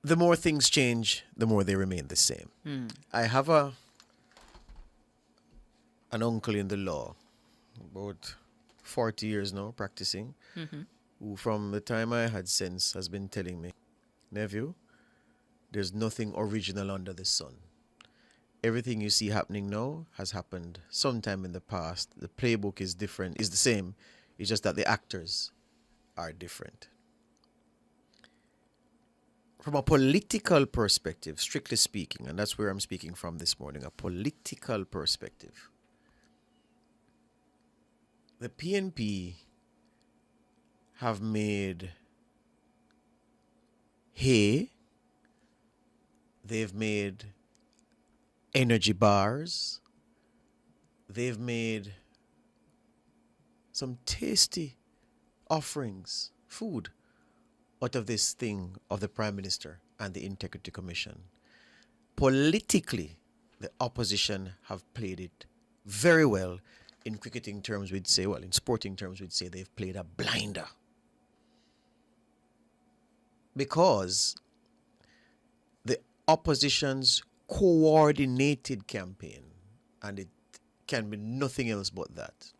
the more things change, the more they remain the same. I have an uncle in the law, about 40 years now practicing, who from the time I had sense has been telling me, nephew, there's nothing original under the sun. Everything you see happening now has happened sometime in the past. The playbook is different, is the same. It's just that the actors are different. From a political perspective, strictly speaking, and that's where I'm speaking from this morning, a political perspective, the PNP have made hay, they've made energy bars, they've made some tasty offerings, food, out of this thing of the Prime Minister and the Integrity Commission. Politically, the opposition have played it very well. In cricketing terms, we'd say, well, in sporting terms, we'd say they've played a blinder. Because the opposition's coordinated campaign, and it can be nothing else but that,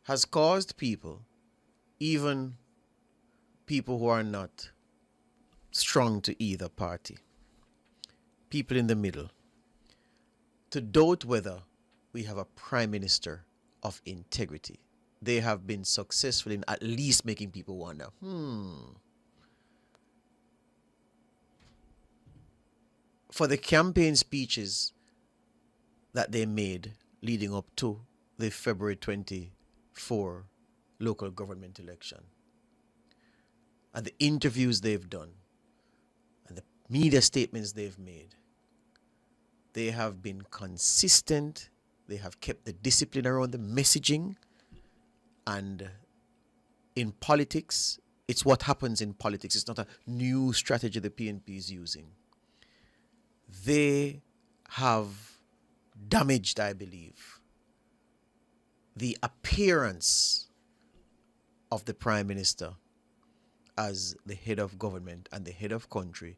has caused people, even people who are not strong to either party, people in the middle, to doubt whether we have a prime minister of integrity. They have been successful in at least making people wonder, for the campaign speeches that they made leading up to the February 24 local government election, and the interviews they've done, and the media statements they've made, they have been consistent. They have kept the discipline around the messaging. And in politics, it's what happens in politics. It's not a new strategy the PNP is using. They have damaged, I believe, the appearance of the Prime Minister as the head of government and the head of country.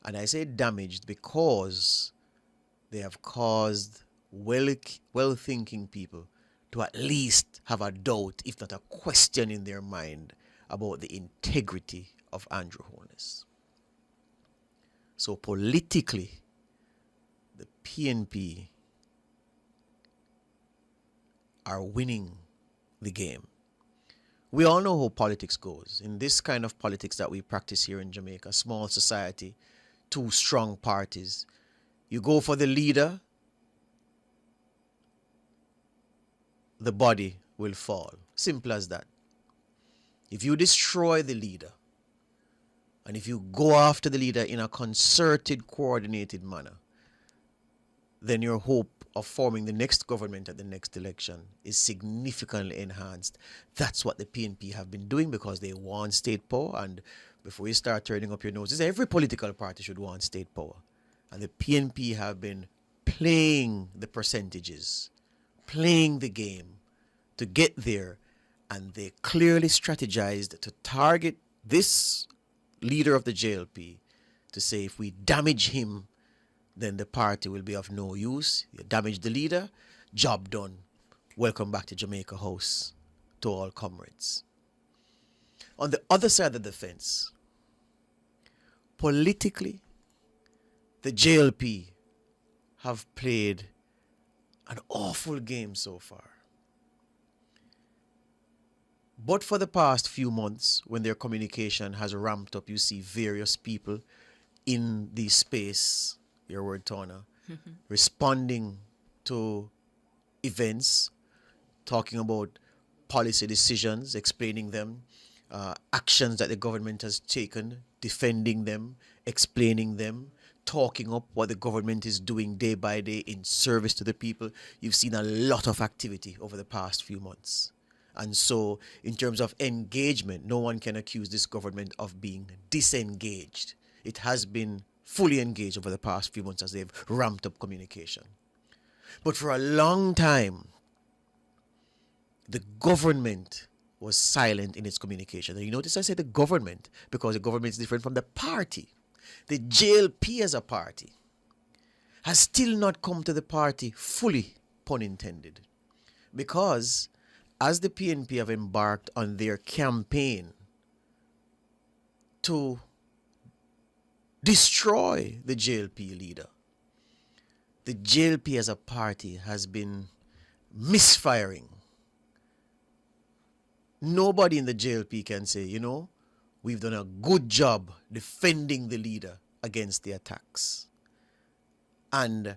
And I say damaged because they have caused well-thinking people to at least have a doubt, if not a question in their mind, about the integrity of Andrew Holness. So politically, the PNP are winning the game. We all know how politics goes. In this kind of politics that we practice here in Jamaica, small society, two strong parties, you go for the leader, the body will fall. Simple as that. If you destroy the leader, and if you go after the leader in a concerted, coordinated manner, then your hope of forming the next government at the next election is significantly enhanced. That's what the PNP have been doing because they want state power. And before you start turning up your noses, every political party should want state power. And the PNP have been playing the percentages, playing the game to get there. And they clearly strategized to target this leader of the JLP to say if we damage him, then the party will be of no use. You damage the leader, job done. Welcome back to Jamaica House to all comrades. On the other side of the fence, politically, the JLP have played an awful game so far. But for the past few months, when their communication has ramped up, you see various people in the space, your word, Tona, responding to events, talking about policy decisions, explaining them, actions that the government has taken, defending them, explaining them, talking up what the government is doing day by day in service to the people. You've seen a lot of activity over the past few months. And so, in terms of engagement, no one can accuse this government of being disengaged. It has been fully engaged over the past few months as they've ramped up communication. But for a long time, the government was silent in its communication. And you notice I say the government because the government is different from the party. The JLP as a party has still not come to the party fully, pun intended, because as the PNP have embarked on their campaign to destroy the JLP leader, the JLP as a party has been misfiring. Nobody in the JLP can say, we've done a good job defending the leader against the attacks. And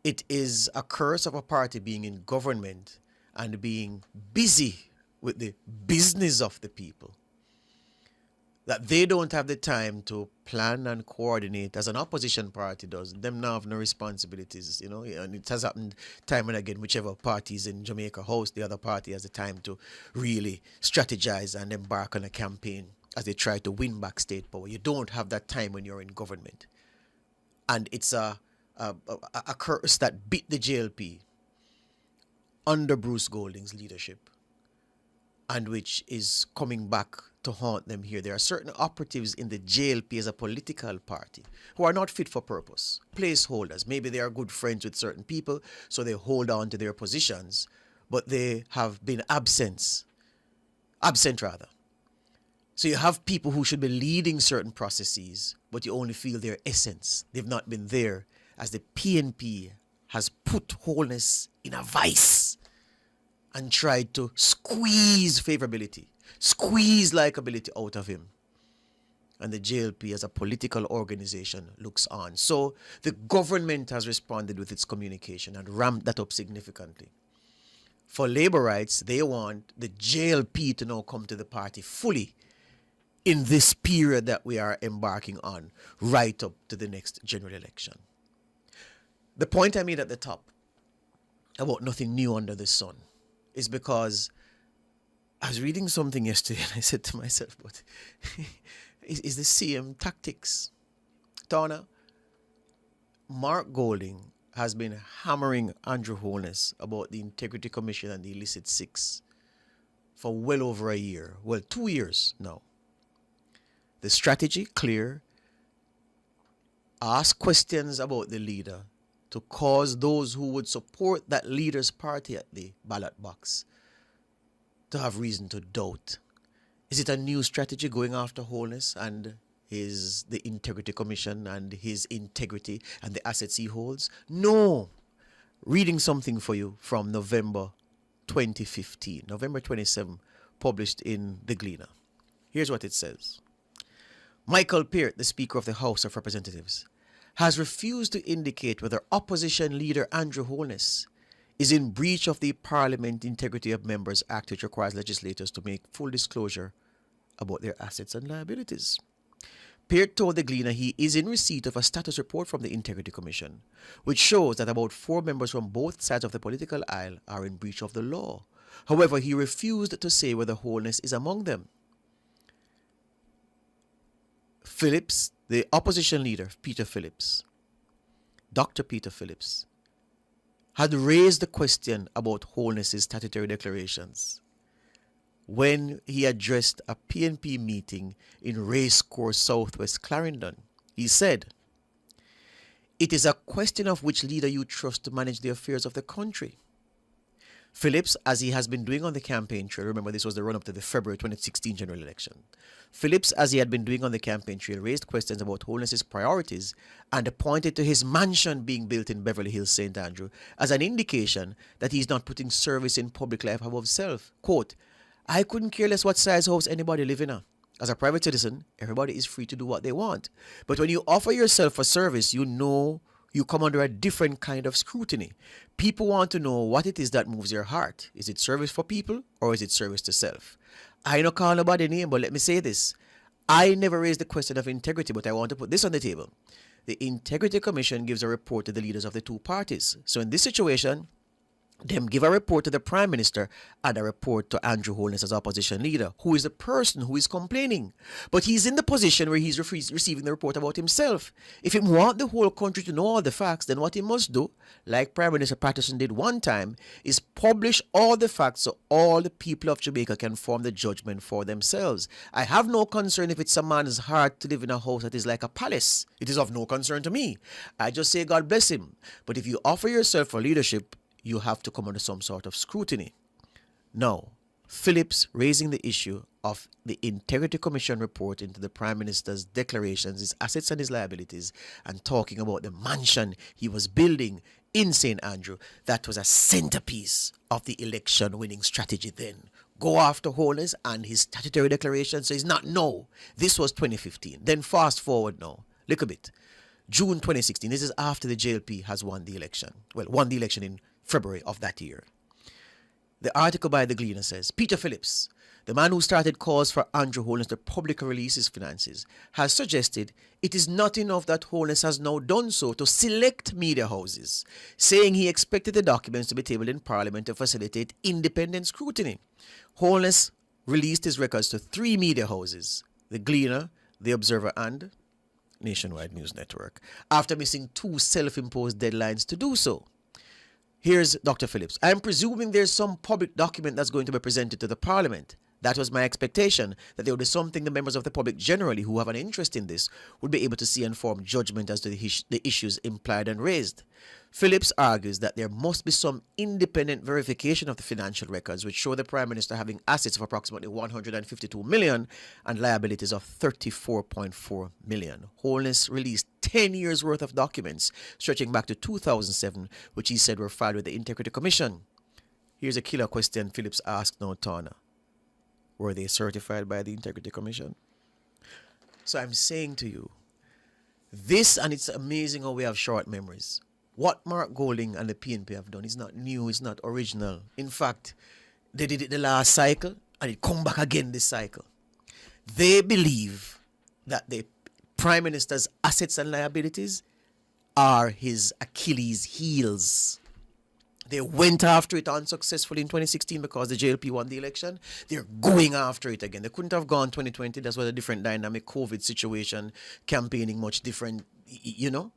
it is a curse of a party being in government and being busy with the business of the people, that they don't have the time to plan and coordinate as an opposition party does. Them now have no responsibilities, and it has happened time and again. Whichever party is in Jamaica host, the other party has the time to really strategize and embark on a campaign as they try to win back state power. You don't have that time when you're in government. And it's a curse that beat the JLP under Bruce Golding's leadership, and which is coming back to haunt them here. There are certain operatives in the JLP as a political party who are not fit for purpose, placeholders. Maybe they are good friends with certain people, so they hold on to their positions, but they have been absent. So you have people who should be leading certain processes, but you only feel their essence. They've not been there, as the PNP has put Holness in a vice and tried to squeeze favorability, squeeze likability out of him. And the JLP as a political organization looks on. So the government has responded with its communication and ramped that up significantly. For labor rights, they want the JLP to now come to the party fully in this period that we are embarking on, right up to the next general election. The point I made at the top about nothing new under the sun is because I was reading something yesterday and I said to myself, but is the CM tactics? Tana, Mark Golding has been hammering Andrew Holness about the Integrity Commission and the Illicit Six for well over a year. Well, 2 years now. The strategy, clear. Ask questions about the leader to cause those who would support that leader's party at the ballot box to have reason to doubt. Is it a new strategy going after Holness and the Integrity Commission and his integrity and the assets he holds? No. Reading something for you from November 2015, November 27, published in The Gleaner. Here's what it says. Michael Peart, the Speaker of the House of Representatives, has refused to indicate whether opposition leader Andrew Holness is in breach of the Parliament Integrity of Members Act, which requires legislators to make full disclosure about their assets and liabilities. Peart told the Gleaner he is in receipt of a status report from the Integrity Commission, which shows that about 4 members from both sides of the political aisle are in breach of the law. However, he refused to say whether Holness is among them. Phillips, the opposition leader, Dr. Peter Phillips, had raised the question about Holness's statutory declarations when he addressed a PNP meeting in Racecourse, Southwest Clarendon. He said, "It is a question of which leader you trust to manage the affairs of the country." Phillips, as he has been doing on the campaign trail, remember this was the run-up to the February 2016 general election, Phillips, as he had been doing on the campaign trail, raised questions about Holness's priorities and pointed to his mansion being built in Beverly Hills, St. Andrew, as an indication that he is not putting service in public life above self. Quote, "I couldn't care less what size house anybody live in. As a private citizen, everybody is free to do what they want. But when you offer yourself for service, you know you come under a different kind of scrutiny. People want to know what it is that moves your heart. Is it service for people or is it service to self? I don't call nobody name, but let me say this. I never raised the question of integrity, but I want to put this on the table. The Integrity Commission gives a report to the leaders of the two parties. So in this situation, Them give a report to the Prime Minister and a report to Andrew Holness as opposition leader, who is the person who is complaining. But he's in the position where he's receiving the report about himself. If he want the whole country to know all the facts, then what he must do, like Prime Minister Patterson did one time, is publish all the facts so all the people of Jamaica can form the judgment for themselves. I have no concern if it's a man's heart to live in a house that is like a palace. It is of no concern to me. I just say God bless him. But if you offer yourself for leadership, you have to come under some sort of scrutiny. Now, Phillips raising the issue of the Integrity Commission report into the Prime Minister's declarations, his assets and his liabilities, and talking about the mansion he was building in St. Andrew, that was a centerpiece of the election winning strategy then. Go after Holness and his statutory declaration says not no. This was 2015. Then fast forward now. Look a bit. June 2016. This is after the JLP has won the election. Well, won the election in February of that year. The article by the Gleaner says, Peter Phillips, the man who started calls for Andrew Holness to publicly release his finances, has suggested it is not enough that Holness has now done so to select media houses, saying he expected the documents to be tabled in Parliament to facilitate independent scrutiny. Holness released his records to 3 media houses, the Gleaner, the Observer and Nationwide News Network, after missing 2 self-imposed deadlines to do so. Here's Dr. Phillips. I'm presuming there's some public document that's going to be presented to the Parliament. That was my expectation, that there would be something the members of the public generally who have an interest in this would be able to see and form judgment as to the issues implied and raised. Phillips argues that there must be some independent verification of the financial records which show the Prime Minister having assets of approximately 152 million and liabilities of 34.4 million. Holness released 10 years worth of documents stretching back to 2007, which he said were filed with the Integrity Commission. Here's a killer question Phillips asked now, Turner. Were they certified by the Integrity Commission? So I'm saying to you, this, and it's amazing how we have short memories. What Mark Golding and the PNP have done is not new, it's not original. In fact, they did it the last cycle and it come back again this cycle. They believe that the Prime Minister's assets and liabilities are his Achilles heels. They went after it unsuccessfully in 2016 because the JLP won the election. They're going after it again. They couldn't have gone 2020. That's what a different dynamic COVID situation, campaigning much different, you know.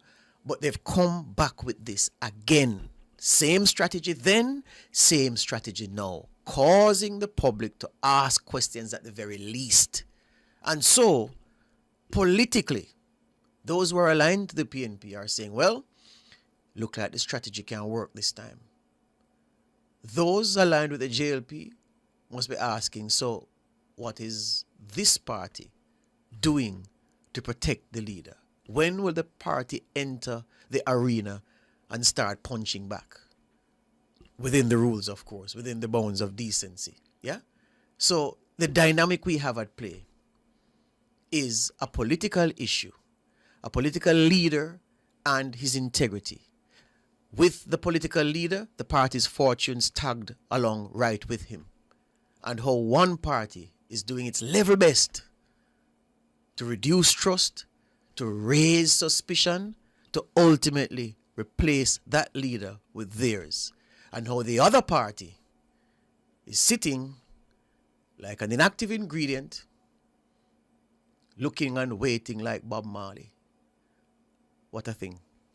But they've come back with this again. Same strategy then, same strategy now. Causing the public to ask questions at the very least. And so, politically, those who are aligned to the PNP are saying, well, look like the strategy can work this time. Those aligned with the JLP must be asking, so what is this party doing to protect the leader? When will the party enter the arena and start punching back? Within the rules, of course, within the bounds of decency. Yeah? So the dynamic we have at play is a political issue, a political leader and his integrity. With the political leader, the party's fortunes tagged along right with him. And how one party is doing its level best to reduce trust, to raise suspicion, to ultimately replace that leader with theirs. And how the other party is sitting like an inactive ingredient, looking and waiting like Bob Marley. What a thing.